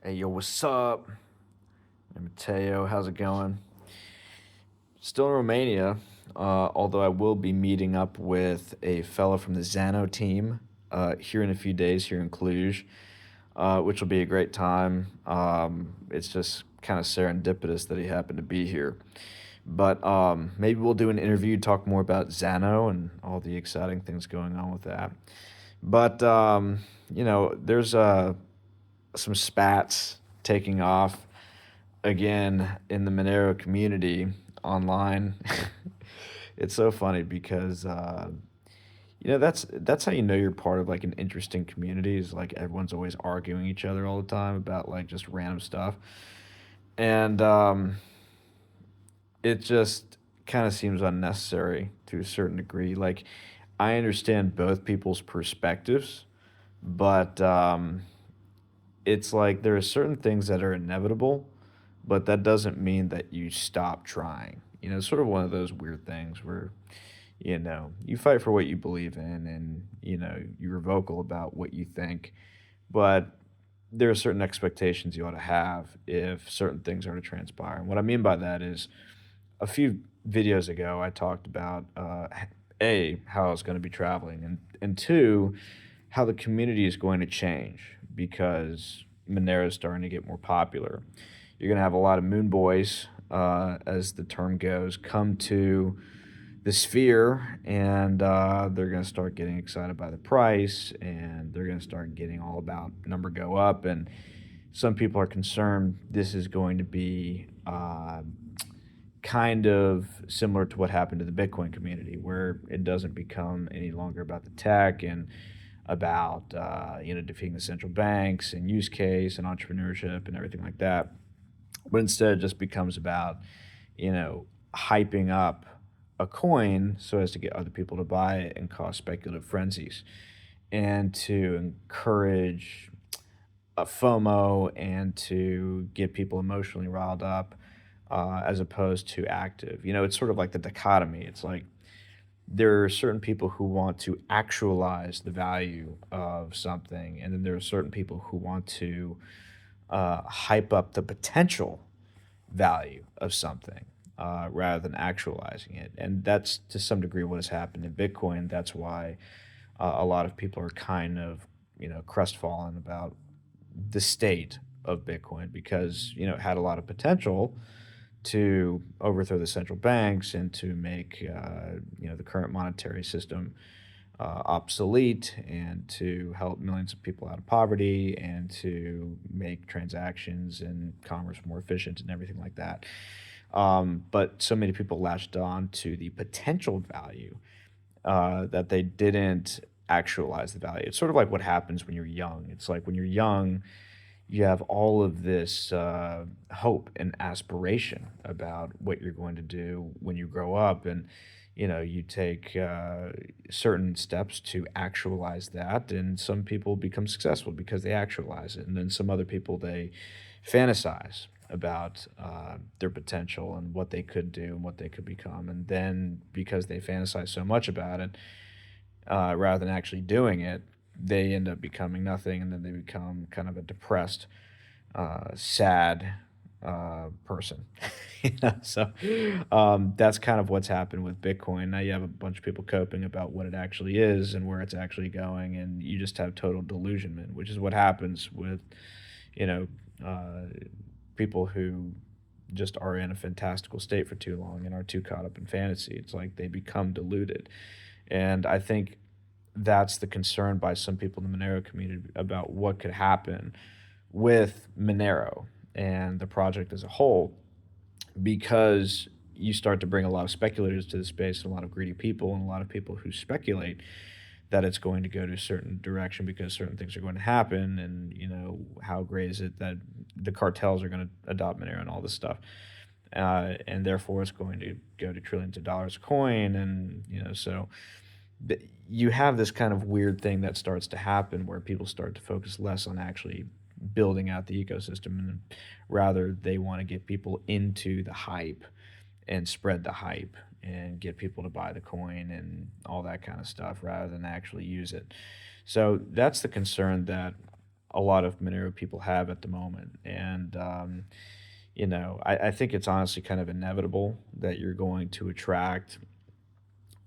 Hey, yo, what's up? Hey, Mateo, how's it going? Still in Romania, although I will be meeting up with a fellow from the Zano team here in a few days here in Cluj, which will be a great time. It's just kind of serendipitous that he happened to be here. But maybe we'll do an interview, talk more about Zano and all the exciting things going on with that. But, there's some spats taking off again in the Monero community online. It's so funny because that's how you know you're part of like an interesting community is like everyone's always arguing each other all the time about like just random stuff, and it just kind of seems unnecessary to a certain degree. Like I understand both people's perspectives, but it's like there are certain things that are inevitable, but that doesn't mean that you stop trying. It's sort of one of those weird things where, you fight for what you believe in and, you're vocal about what you think, but there are certain expectations you ought to have if certain things are to transpire. And what I mean by that is a few videos ago, I talked about A, how I was going to be traveling, and two, how the community is going to change because Monero is starting to get more popular. You're going to have a lot of moon boys, as the term goes, come to the sphere, and they're going to start getting excited by the price, and they're going to start getting all about number go up. And some people are concerned this is going to be kind of similar to what happened to the Bitcoin community, where it doesn't become any longer about the tech and about defeating the central banks and use case and entrepreneurship and everything like that, but instead it just becomes about you know hyping up a coin so as to get other people to buy it and cause speculative frenzies and to encourage a FOMO and to get people emotionally riled up, as opposed to active. It's sort of like the dichotomy. It's like there are certain people who want to actualize the value of something, and then there are certain people who want to hype up the potential value of something, rather than actualizing it. And that's to some degree what has happened in Bitcoin. That's why a lot of people are kind of crestfallen about the state of Bitcoin because it had a lot of potential to overthrow the central banks and to make the current monetary system obsolete and to help millions of people out of poverty and to make transactions and commerce more efficient and everything like that. But so many people latched on to the potential value, that they didn't actualize the value. It's sort of like what happens when you're young. It's like when you're young, you have all of this hope and aspiration about what you're going to do when you grow up, and you take certain steps to actualize that. And some people become successful because they actualize it, and then some other people they fantasize about their potential and what they could do and what they could become, and then because they fantasize so much about it, rather than actually doing it, they end up becoming nothing, and then they become kind of a depressed, sad person. So that's kind of what's happened with Bitcoin. Now you have a bunch of people coping about what it actually is and where it's actually going, and you just have total delusionment, which is what happens with you know uh, people who just are in a fantastical state for too long and are too caught up in fantasy. It's like they become deluded. And I think that's the concern by some people in the Monero community about what could happen with Monero and the project as a whole, because you start to bring a lot of speculators to the space and a lot of greedy people and a lot of people who speculate that it's going to go to a certain direction because certain things are going to happen. And how great is it that the cartels are going to adopt Monero and all this stuff, and therefore it's going to go to trillions of dollars a coin. And so you have this kind of weird thing that starts to happen where people start to focus less on actually building out the ecosystem, and rather they want to get people into the hype and spread the hype and get people to buy the coin and all that kind of stuff rather than actually use it. So that's the concern that a lot of Monero people have at the moment. And, I think it's honestly kind of inevitable that you're going to attract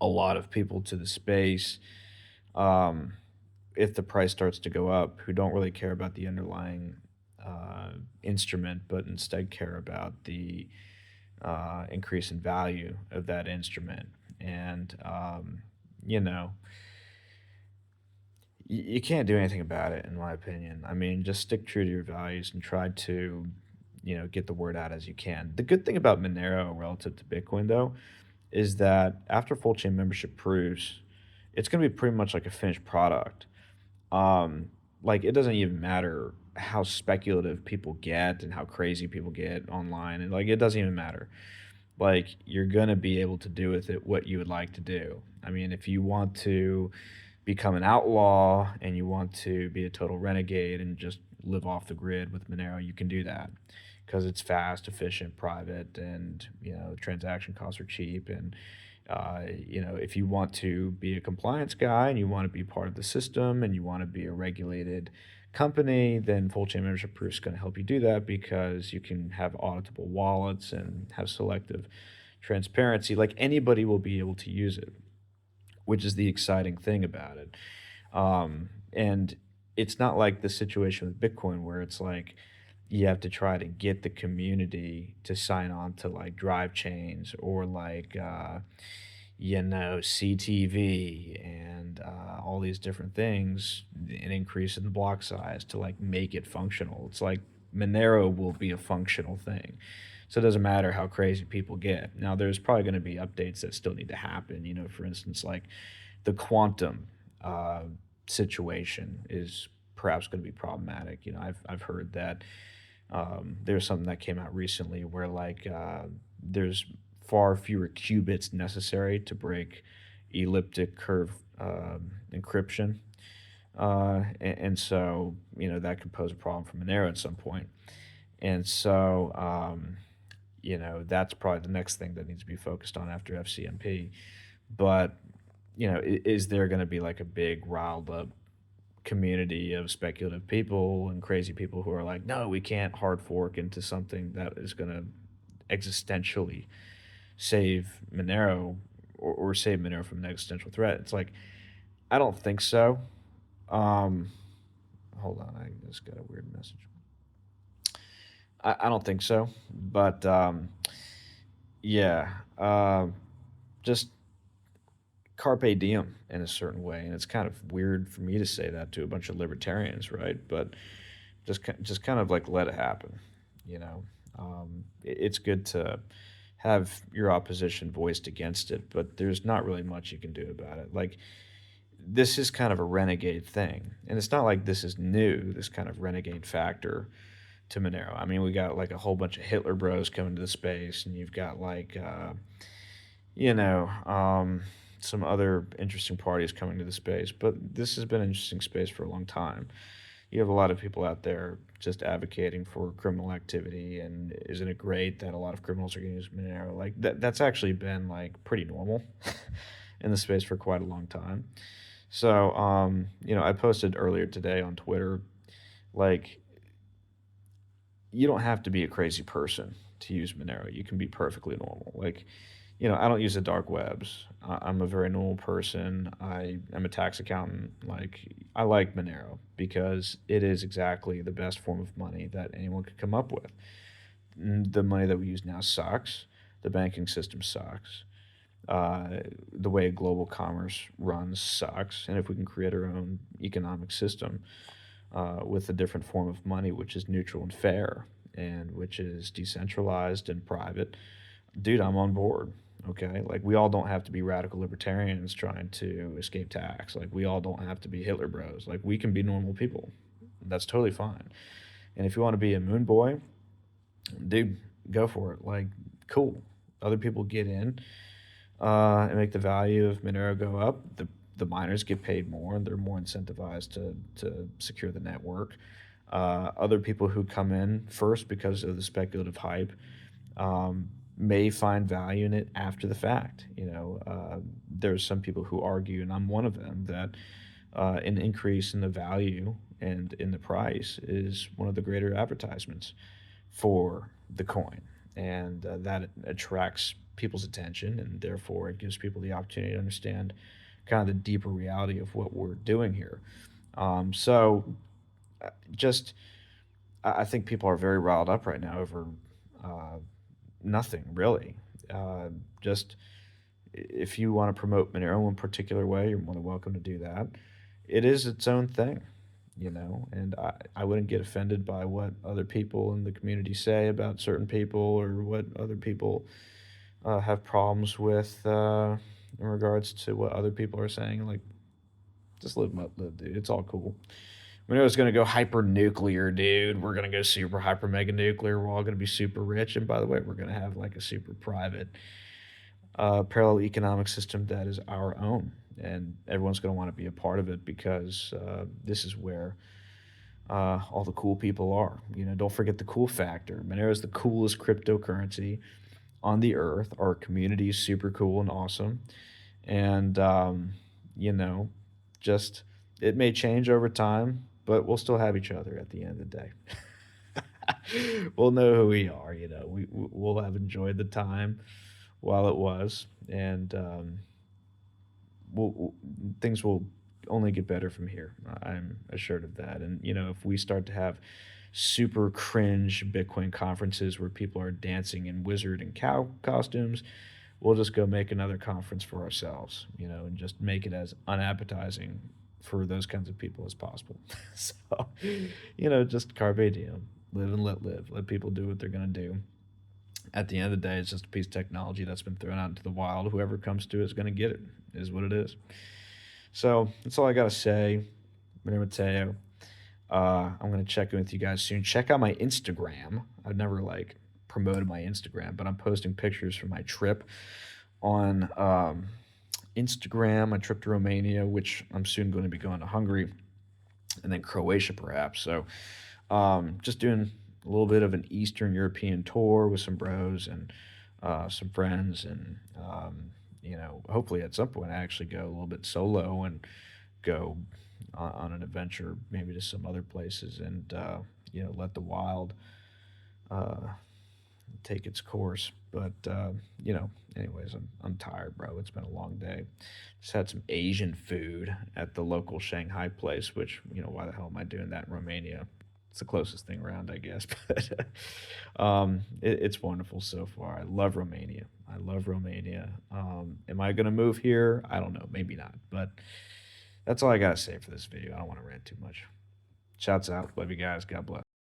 a lot of people to the space, um, if the price starts to go up, who don't really care about the underlying instrument, but instead care about the increase in value of that instrument. And, you know, you can't do anything about it, in my opinion. I mean, just stick true to your values and try to, get the word out as you can. The good thing about Monero relative to Bitcoin, though, is that after full chain membership proofs, it's going to be pretty much like a finished product. Um, like it doesn't even matter how speculative people get and how crazy people get online, and like it doesn't even matter. Like you're gonna be able to do with it what you would like to do. I mean, if you want to become an outlaw and you want to be a total renegade and just live off the grid with Monero, you can do that because it's fast, efficient, private, and transaction costs are cheap. And if you want to be a compliance guy and you want to be part of the system and you want to be a regulated company, then full chain membership proof is going to help you do that because you can have auditable wallets and have selective transparency. Like anybody will be able to use it, which is the exciting thing about it. And it's not like the situation with Bitcoin where it's like you have to try to get the community to sign on to like drive chains or like CTV and all these different things, an increase in the block size to like make it functional. It's like Monero will be a functional thing. So it doesn't matter how crazy people get. Now, there's probably going to be updates that still need to happen. For instance, like the quantum uh, situation is perhaps going to be problematic. I've heard that there's something that came out recently where like there's far fewer qubits necessary to break elliptic curve encryption, and so that could pose a problem for Monero at some point. And so that's probably the next thing that needs to be focused on after FCMP. But is there going to be like a big riled up community of speculative people and crazy people who are like, no, we can't hard fork into something that is going to existentially save Monero, or save Monero from an existential threat? It's like, I don't think so. Um, Hold on, I just got a weird message. I don't think so, but yeah, just carpe diem in a certain way, and it's kind of weird for me to say that to a bunch of libertarians, right? But just kind of like let it happen, you know. It's good to have your opposition voiced against it, but there's not really much you can do about it. Like this is kind of a renegade thing, and it's not like this is new. This kind of renegade factor to Monero. I mean, we got like a whole bunch of Hitler bros coming to the space, and you've got like you know, some other interesting parties coming to the space. But this has been an interesting space for a long time. You have a lot of people out there just advocating for criminal activity, and isn't it great that a lot of criminals are going to use Monero? Like that's actually been like pretty normal in the space for quite a long time. So, I posted earlier today on Twitter, like you don't have to be a crazy person to use Monero. You can be perfectly normal. Like, I don't use the dark webs. I'm a very normal person. I am a tax accountant. Like, I like Monero because it is exactly the best form of money that anyone could come up with. The money that we use now sucks. The banking system sucks. The way global commerce runs sucks. And if we can create our own economic system with a different form of money, which is neutral and fair, and which is decentralized and private, dude, I'm on board. Okay, like we all don't have to be radical libertarians trying to escape tax. Like we all don't have to be Hitler bros. Like we can be normal people. That's totally fine. And if you want to be a moon boy, dude, go for it. Like, cool. Other people get in and make the value of Monero go up. The miners get paid more, and they're more incentivized to secure the network. Other people who come in first because of the speculative hype may find value in it after the fact. There's some people who argue, and I'm one of them, that an increase in the value and in the price is one of the greater advertisements for the coin, and that attracts people's attention, and therefore it gives people the opportunity to understand kind of the deeper reality of what we're doing here. So, just I think people are very riled up right now over uh, nothing really. Uh, just if you want to promote Monero in a particular way, you're more than welcome to do that. It is its own thing, and I wouldn't get offended by what other people in the community say about certain people or what other people have problems with in regards to what other people are saying. Like, just live and let live, dude. It's all cool. We know it's going to go hyper nuclear, dude. We're going to go super hyper mega nuclear. We're all going to be super rich. And by the way, we're going to have like a super private parallel economic system that is our own. And everyone's going to want to be a part of it because this is where all the cool people are. Don't forget the cool factor. Monero is the coolest cryptocurrency on the earth. Our community is super cool and awesome. And, you know, just it may change over time, but we'll still have each other at the end of the day. We'll know who we are. We'll have enjoyed the time while it was, and we'll things will only get better from here. I'm assured of that. And if we start to have super cringe Bitcoin conferences where people are dancing in wizard and cow costumes, we'll just go make another conference for ourselves, and just make it as unappetizing for those kinds of people as possible. So, just carpe diem, live and let live. Let people do what they're going to do. At the end of the day, it's just a piece of technology that's been thrown out into the wild. Whoever comes to it is going to get it, is what it is. So that's all I got to say. My name is Mateo. I'm going to check in with you guys soon. Check out my Instagram. I've never promoted my Instagram, but I'm posting pictures from my trip on Instagram, my trip to Romania, which I'm soon going to be going to Hungary and then Croatia perhaps. So just doing a little bit of an Eastern European tour with some bros and some friends, and hopefully at some point I actually go a little bit solo and go on an adventure, maybe to some other places, and let the wild take its course. But anyways, I'm tired, bro. It's been a long day. Just had some Asian food at the local Shanghai place, which why the hell am I doing that in Romania? It's the closest thing around, I guess. But it's wonderful so far. I love Romania. I love Romania. Am I gonna move here? I don't know. Maybe not. But that's all I gotta say for this video. I don't want to rant too much. Shouts out. Love you guys. God bless.